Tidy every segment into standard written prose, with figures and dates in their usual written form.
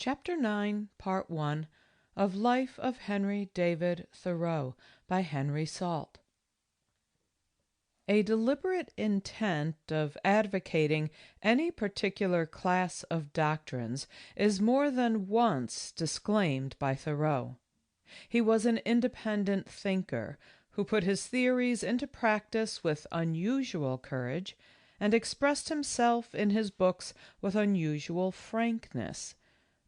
Chapter 9, Part 1 of Life of Henry David Thoreau by Henry Salt. A deliberate intent of advocating any particular class of doctrines is more than once disclaimed by Thoreau. He was an independent thinker who put his theories into practice with unusual courage and expressed himself in his books with unusual frankness.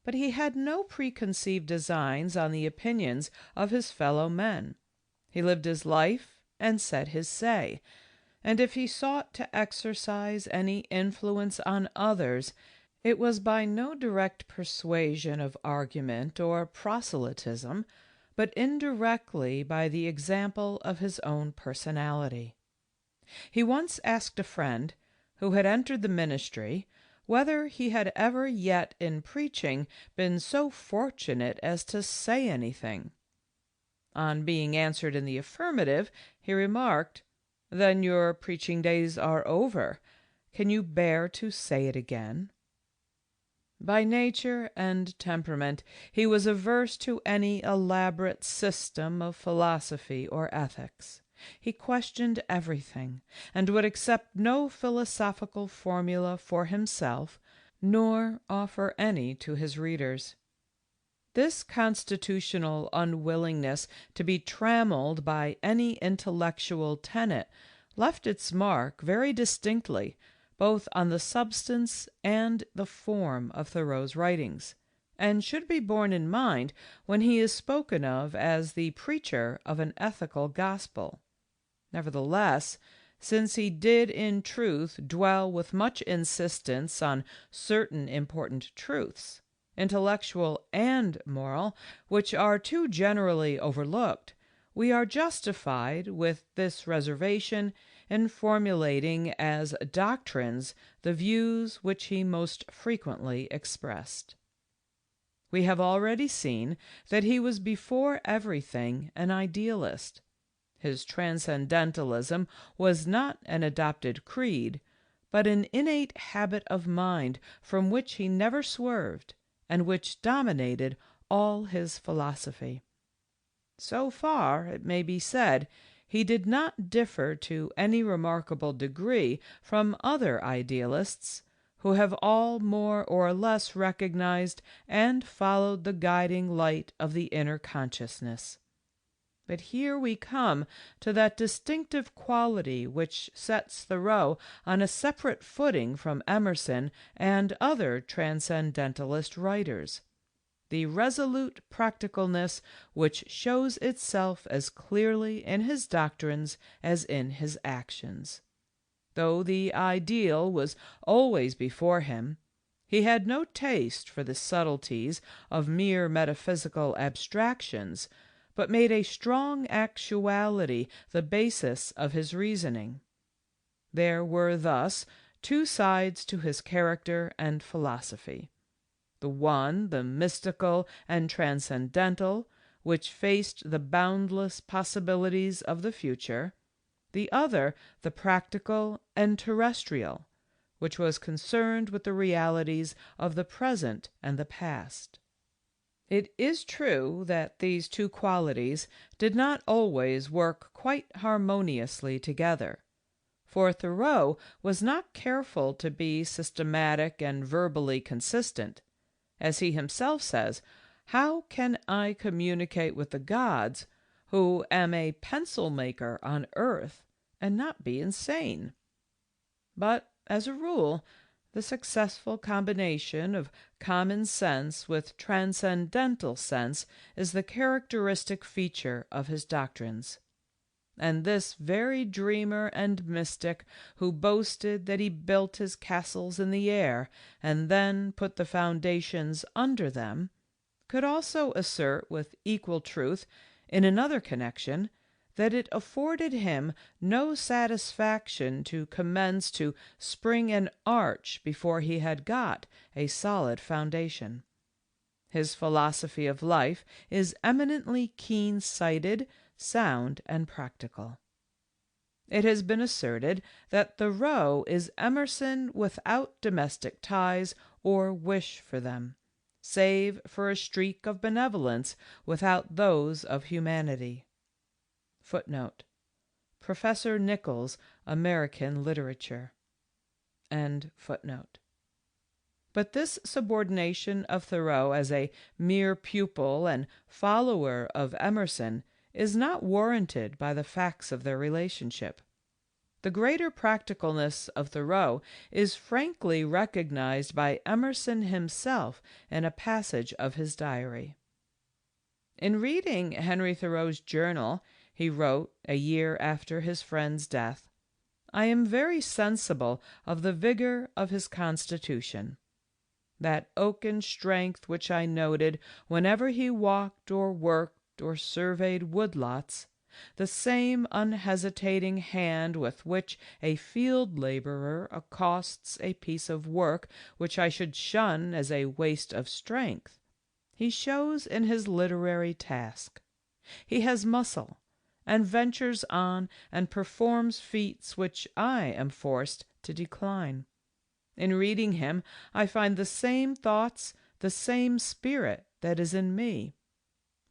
But he had no preconceived designs on the opinions of his fellow men. He lived his life and said his say, and if he sought to exercise any influence on others, it was by no direct persuasion of argument or proselytism, but indirectly by the example of his own personality. He once asked a friend, who had entered the ministry, whether he had ever yet in preaching been so fortunate as to say anything. On being answered in the affirmative, he remarked, "Then your preaching days are over. Can you bear to say it again?" By nature and temperament he was averse to any elaborate system of philosophy or ethics. He questioned everything, and would accept no philosophical formula for himself, nor offer any to his readers. This constitutional unwillingness to be trammeled by any intellectual tenet left its mark very distinctly both on the substance and the form of Thoreau's writings, and should be borne in mind when he is spoken of as the preacher of an ethical gospel. Nevertheless, since he did in truth dwell with much insistence on certain important truths, intellectual and moral, which are too generally overlooked, we are justified, with this reservation, in formulating as doctrines the views which he most frequently expressed. We have already seen that he was before everything an idealist. His transcendentalism was not an adopted creed, but an innate habit of mind from which he never swerved, and which dominated all his philosophy. So far, it may be said, he did not differ to any remarkable degree from other idealists, who have all more or less recognized and followed the guiding light of the inner consciousness. But here we come to that distinctive quality which sets Thoreau on a separate footing from Emerson and other transcendentalist writers, the resolute practicalness which shows itself as clearly in his doctrines as in his actions. Though the ideal was always before him, he had no taste for the subtleties of mere metaphysical abstractions, but made a strong actuality the basis of his reasoning. There were thus two sides to his character and philosophy. The one, the mystical and transcendental, which faced the boundless possibilities of the future; the other, the practical and terrestrial, which was concerned with the realities of the present and the past. It is true that these two qualities did not always work quite harmoniously together, for Thoreau was not careful to be systematic and verbally consistent. As he himself says, "How can I communicate with the gods, who am a pencil maker on earth, and not be insane?" But, as a rule, the successful combination of common sense with transcendental sense is the characteristic feature of his doctrines. And this very dreamer and mystic, who boasted that he built his castles in the air and then put the foundations under them, could also assert with equal truth, in another connection, that it afforded him no satisfaction to commence to spring an arch before he had got a solid foundation. His philosophy of life is eminently keen-sighted, sound, and practical. It has been asserted that Thoreau is Emerson without domestic ties or wish for them, save for a streak of benevolence without those of humanity. Footnote: Professor Nichols, American Literature. End footnote. But this subordination of Thoreau as a mere pupil and follower of Emerson is not warranted by the facts of their relationship. The greater practicalness of Thoreau is frankly recognized by Emerson himself in a passage of his diary. In reading Henry Thoreau's journal, he wrote a year after his friend's death, "I am very sensible of the vigor of his constitution. That oaken strength which I noted whenever he walked or worked or surveyed woodlots, the same unhesitating hand with which a field laborer accosts a piece of work which I should shun as a waste of strength, he shows in his literary task. He has muscle, and ventures on and performs feats which I am forced to decline. In reading him, I find the same thoughts, the same spirit that is in me.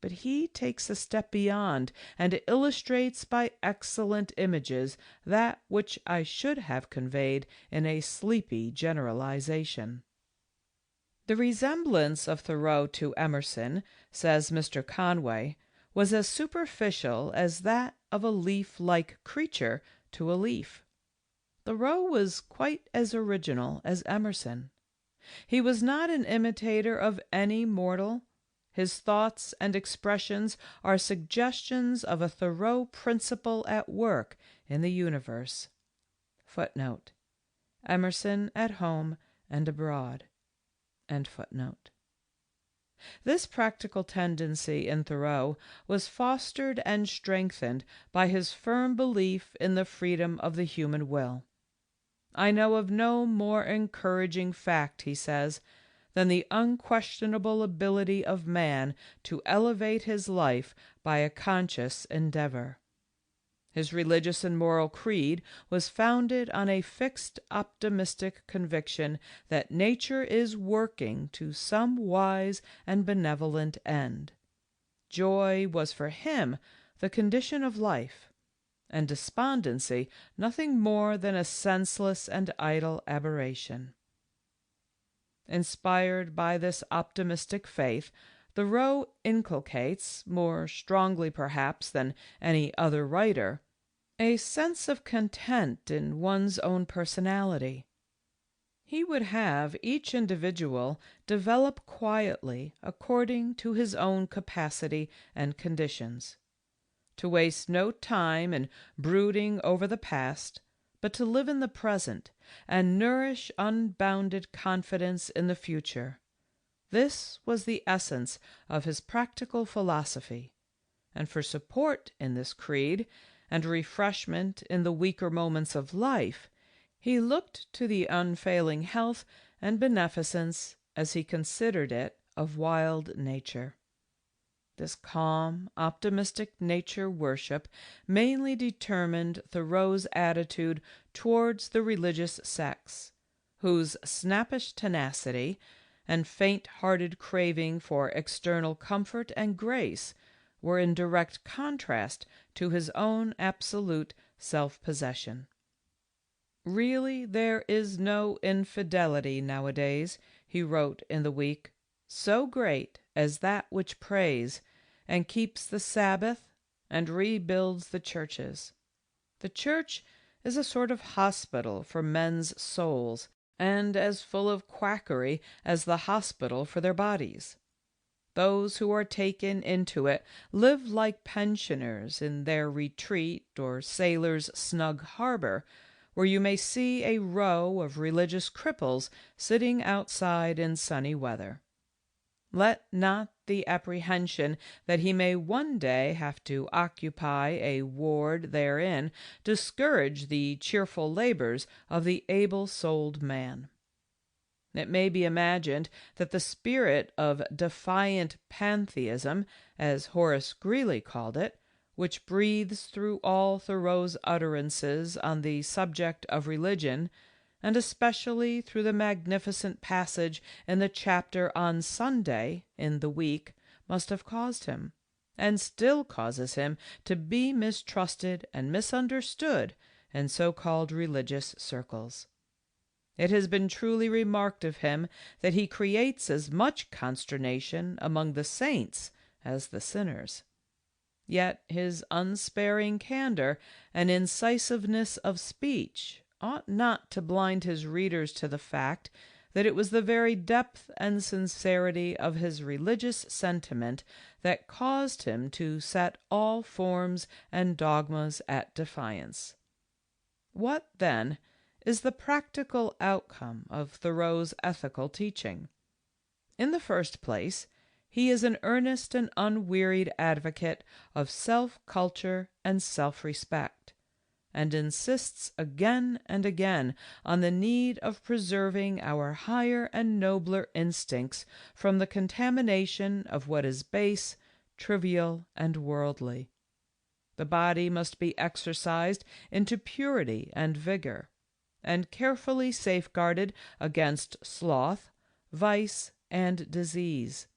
But he takes a step beyond and illustrates by excellent images that which I should have conveyed in a sleepy generalization." The resemblance of Thoreau to Emerson, says Mr. Conway, was as superficial as that of a leaf-like creature to a leaf. Thoreau was quite as original as Emerson. He was not an imitator of any mortal. His thoughts and expressions are suggestions of a Thoreau principle at work in the universe. Footnote: Emerson at Home and Abroad. End footnote. This practical tendency in Thoreau was fostered and strengthened by his firm belief in the freedom of the human will. "I know of no more encouraging fact," he says, "than the unquestionable ability of man to elevate his life by a conscious endeavor." His religious and moral creed was founded on a fixed optimistic conviction that nature is working to some wise and benevolent end. Joy was for him the condition of life, and despondency nothing more than a senseless and idle aberration. Inspired by this optimistic faith, Thoreau inculcates, more strongly perhaps than any other writer, a sense of content in one's own personality. He would have each individual develop quietly according to his own capacity and conditions, to waste no time in brooding over the past, but to live in the present and nourish unbounded confidence in the future. This was the essence of his practical philosophy, and for support in this creed and refreshment in the weaker moments of life, he looked to the unfailing health and beneficence, as he considered it, of wild nature. This calm, optimistic nature worship mainly determined Thoreau's attitude towards the religious sects, whose snappish tenacity and faint-hearted craving for external comfort and grace were in direct contrast to his own absolute self-possession. "Really, there is no infidelity nowadays," he wrote in the week, "so great as that which prays and keeps the Sabbath and rebuilds the churches. The church is a sort of hospital for men's souls, and as full of quackery as the hospital for their bodies. Those who are taken into it live like pensioners in their retreat or sailors' snug harbor, where you may see a row of religious cripples sitting outside in sunny weather. Let not the apprehension that he may one day have to occupy a ward therein discourage the cheerful labors of the able-souled man. It may be imagined that the spirit of defiant pantheism, as Horace Greeley called it, which breathes through all Thoreau's utterances on the subject of religion, and especially through the magnificent passage in the chapter on Sunday in the week, must have caused him, and still causes him, to be mistrusted and misunderstood in so-called religious circles. It has been truly remarked of him that he creates as much consternation among the saints as the sinners. Yet his unsparing candor and incisiveness of speech ought not to blind his readers to the fact that it was the very depth and sincerity of his religious sentiment that caused him to set all forms and dogmas at defiance. What, then, is the practical outcome of Thoreau's ethical teaching? In the first place, he is an earnest and unwearied advocate of self-culture and self-respect, and insists again and again on the need of preserving our higher and nobler instincts from the contamination of what is base, trivial, and worldly. The body must be exercised into purity and vigor, and carefully safeguarded against sloth, vice, and disease.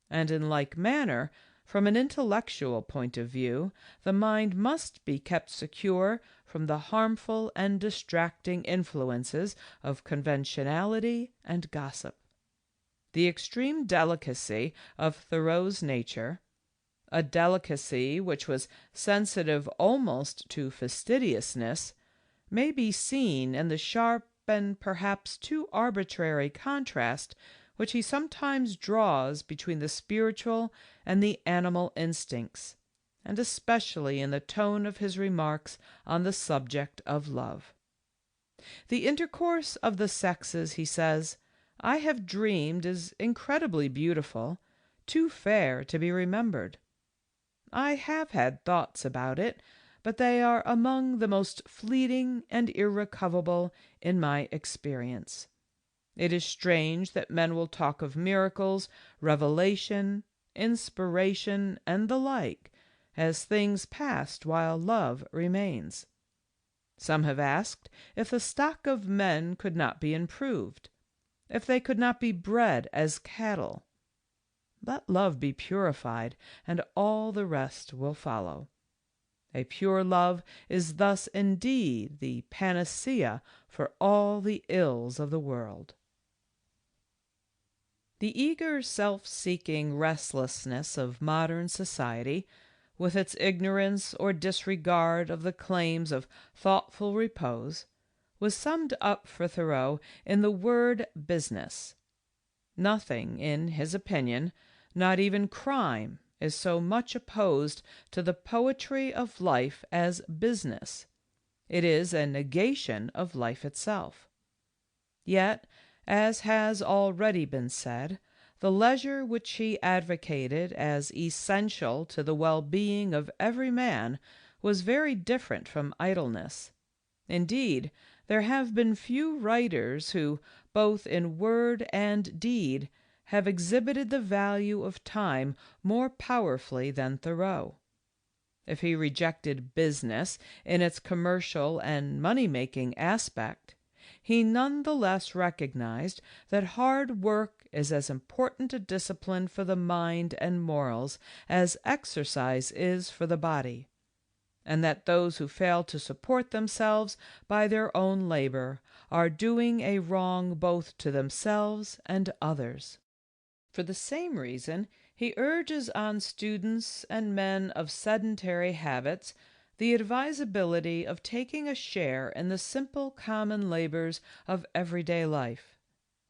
And in like manner, from an intellectual point of view, the mind must be kept secure from the harmful and distracting influences of conventionality and gossip. The extreme delicacy of Thoreau's nature, a delicacy which was sensitive almost to fastidiousness, may be seen in the sharp and perhaps too arbitrary contrast which he sometimes draws between the spiritual and the animal instincts, and especially in the tone of his remarks on the subject of love. The intercourse of the sexes, he says, I have dreamed is incredibly beautiful, too fair to be remembered. I have had thoughts about it, but they are among the most fleeting and irrecoverable in my experience. It is strange that men will talk of miracles, revelation, inspiration, and the like, as things past while love remains. Some have asked if the stock of men could not be improved, if they could not be bred as cattle. Let love be purified, and all the rest will follow. A pure love is thus indeed the panacea for all the ills of the world. The eager, self-seeking restlessness of modern society, with its ignorance or disregard of the claims of thoughtful repose, was summed up for Thoreau in the word business. Nothing, in his opinion, not even crime, is so much opposed to the poetry of life as business. It is a negation of life itself. Yet, as has already been said, the leisure which he advocated as essential to the well-being of every man was very different from idleness. Indeed, there have been few writers who, both in word and deed, have exhibited the value of time more powerfully than Thoreau. If he rejected business in its commercial and money-making aspect, he none the less recognized that hard work is as important a discipline for the mind and morals as exercise is for the body, and that those who fail to support themselves by their own labor are doing a wrong both to themselves and others. For the same reason, he urges on students and men of sedentary habits the advisability of taking a share in the simple common labors of everyday life,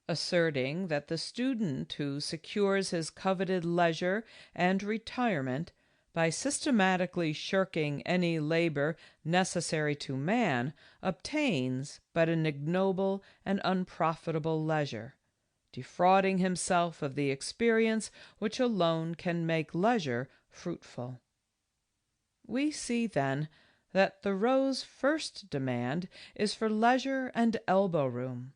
asserting that the student who secures his coveted leisure and retirement by systematically shirking any labor necessary to man obtains but an ignoble and unprofitable leisure, defrauding himself of the experience which alone can make leisure fruitful. We see, then, that Thoreau's first demand is for leisure and elbow-room,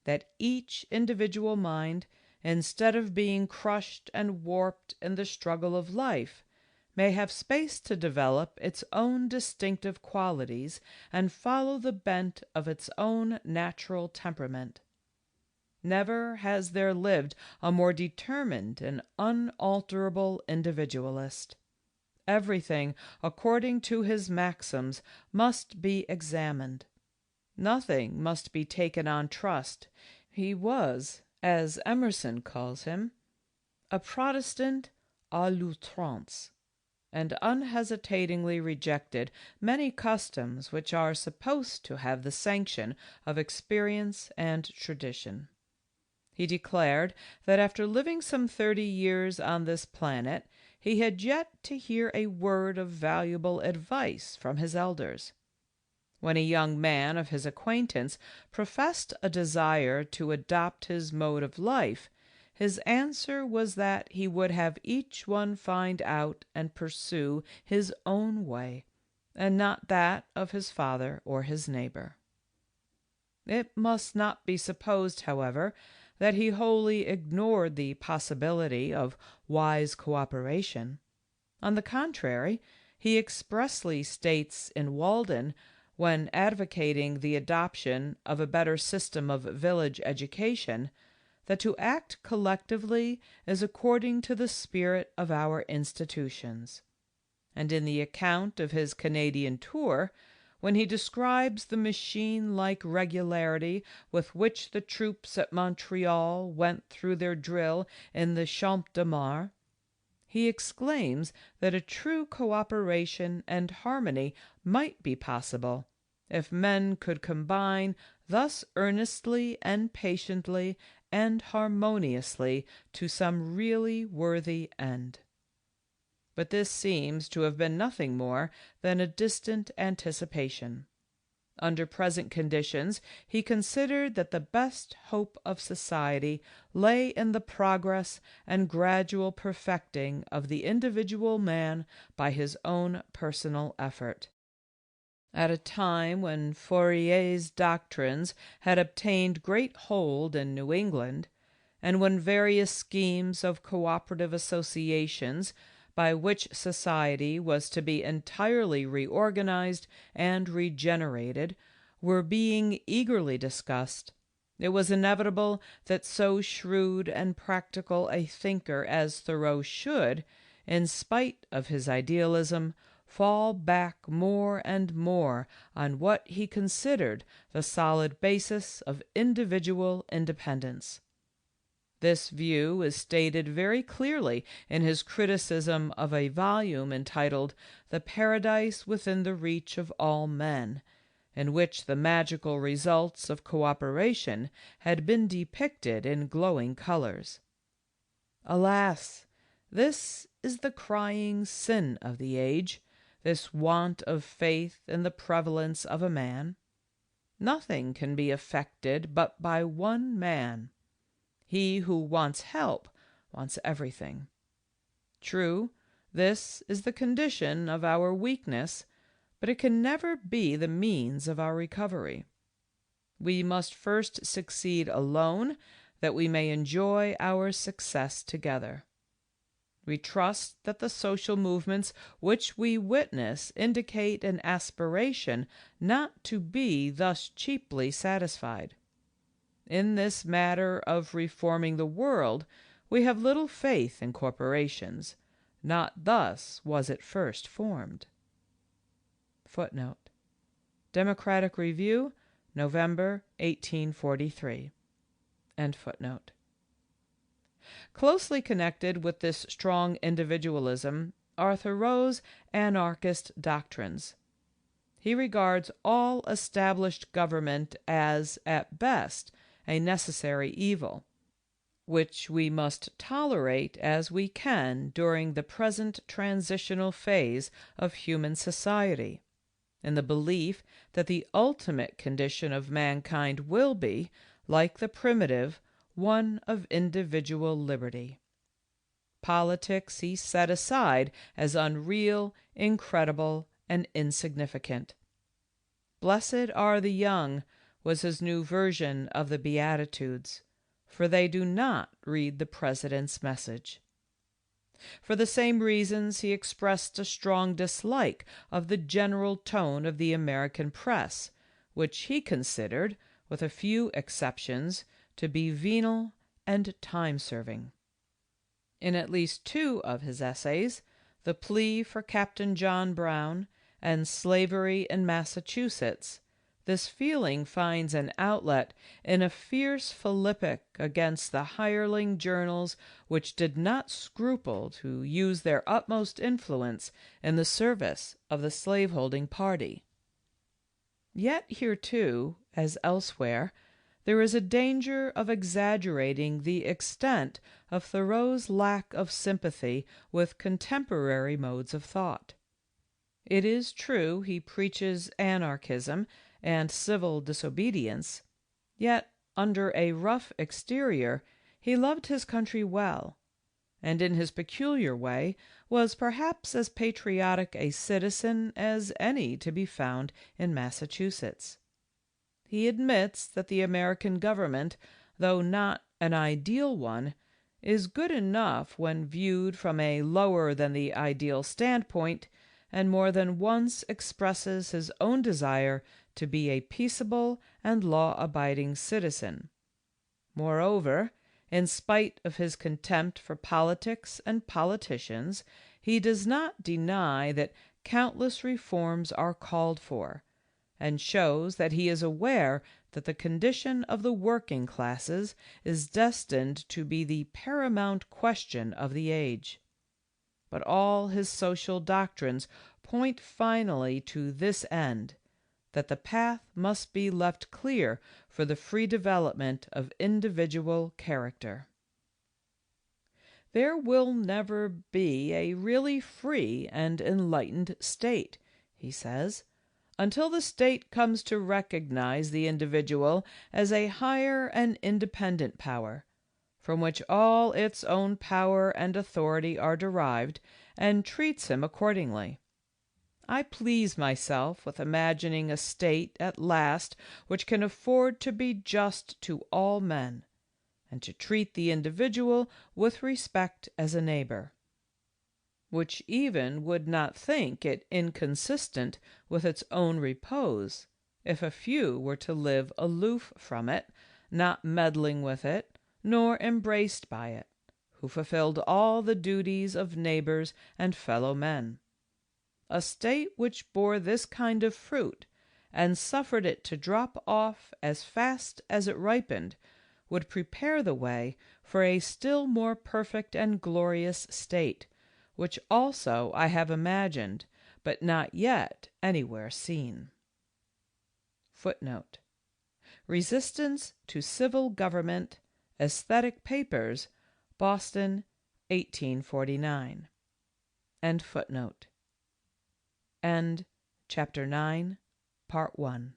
that each individual mind, instead of being crushed and warped in the struggle of life, may have space to develop its own distinctive qualities and follow the bent of its own natural temperament. Never has there lived a more determined and unalterable individualist. Everything, according to his maxims, must be examined. Nothing must be taken on trust. He was, as Emerson calls him, a Protestant à l'outrance, and unhesitatingly rejected many customs which are supposed to have the sanction of experience and tradition. He declared that after living some 30 years on this planet, he had yet to hear a word of valuable advice from his elders. When a young man of his acquaintance professed a desire to adopt his mode of life, his answer was that he would have each one find out and pursue his own way, and not that of his father or his neighbor. It must not be supposed, however, that he wholly ignored the possibility of wise cooperation. On the contrary, he expressly states in Walden, when advocating the adoption of a better system of village education, that to act collectively is according to the spirit of our institutions. And in the account of his Canadian tour, when he describes the machine-like regularity with which the troops at Montreal went through their drill in the Champ de Mars, he exclaims that a true cooperation and harmony might be possible if men could combine thus earnestly and patiently and harmoniously to some really worthy end. But this seems to have been nothing more than a distant anticipation. Under present conditions, he considered that the best hope of society lay in the progress and gradual perfecting of the individual man by his own personal effort. At a time when Fourier's doctrines had obtained great hold in New England, and when various schemes of cooperative associations by which society was to be entirely reorganized and regenerated were being eagerly discussed, it was inevitable that so shrewd and practical a thinker as Thoreau should, in spite of his idealism, fall back more and more on what he considered the solid basis of individual independence. This view is stated very clearly in his criticism of a volume entitled The Paradise Within the Reach of All Men, in which the magical results of cooperation had been depicted in glowing colors. Alas, this is the crying sin of the age, this want of faith in the prevalence of a man. Nothing can be effected but by one man. He who wants help wants everything. True, this is the condition of our weakness, but it can never be the means of our recovery. We must first succeed alone, that we may enjoy our success together. We trust that the social movements which we witness indicate an aspiration not to be thus cheaply satisfied. In this matter of reforming the world, we have little faith in corporations. Not thus was it first formed. Footnote: Democratic Review, November 1843. End footnote. Closely connected with this strong individualism are Thoreau's anarchist doctrines. He regards all established government as, at best, a necessary evil, which we must tolerate as we can during the present transitional phase of human society, in the belief that the ultimate condition of mankind will be, like the primitive, one of individual liberty. Politics he set aside as unreal, incredible, and insignificant. Blessed are the young was his new version of the Beatitudes, for they do not read the President's message. For the same reasons he expressed a strong dislike of the general tone of the American press, which he considered, with a few exceptions, to be venal and time-serving. In at least 2 of his essays, The Plea for Captain John Brown and Slavery in Massachusetts, this feeling finds an outlet in a fierce philippic against the hireling journals which did not scruple to use their utmost influence in the service of the slaveholding party. Yet here too, as elsewhere, there is a danger of exaggerating the extent of Thoreau's lack of sympathy with contemporary modes of thought. It is true he preaches anarchism and civil disobedience, yet under a rough exterior he loved his country well, and in his peculiar way was perhaps as patriotic a citizen as any to be found in Massachusetts. He admits that the American government, though not an ideal one, is good enough when viewed from a lower than the ideal standpoint, and more than once expresses his own desire to be a peaceable and law-abiding citizen. Moreover, in spite of his contempt for politics and politicians, he does not deny that countless reforms are called for, and shows that he is aware that the condition of the working classes is destined to be the paramount question of the age. But all his social doctrines point finally to this end, that the path must be left clear for the free development of individual character. There will never be a really free and enlightened state, he says, until the state comes to recognize the individual as a higher and independent power, from which all its own power and authority are derived, and treats him accordingly. I please myself with imagining a state at last which can afford to be just to all men, and to treat the individual with respect as a neighbor, which even would not think it inconsistent with its own repose if a few were to live aloof from it, not meddling with it, nor embraced by it, who fulfilled all the duties of neighbors and fellow men. A state which bore this kind of fruit, and suffered it to drop off as fast as it ripened, would prepare the way for a still more perfect and glorious state, which also I have imagined, but not yet anywhere seen. Footnote: Resistance to Civil Government, Aesthetic Papers, Boston, 1849. End footnote. End Chapter 9, Part 1.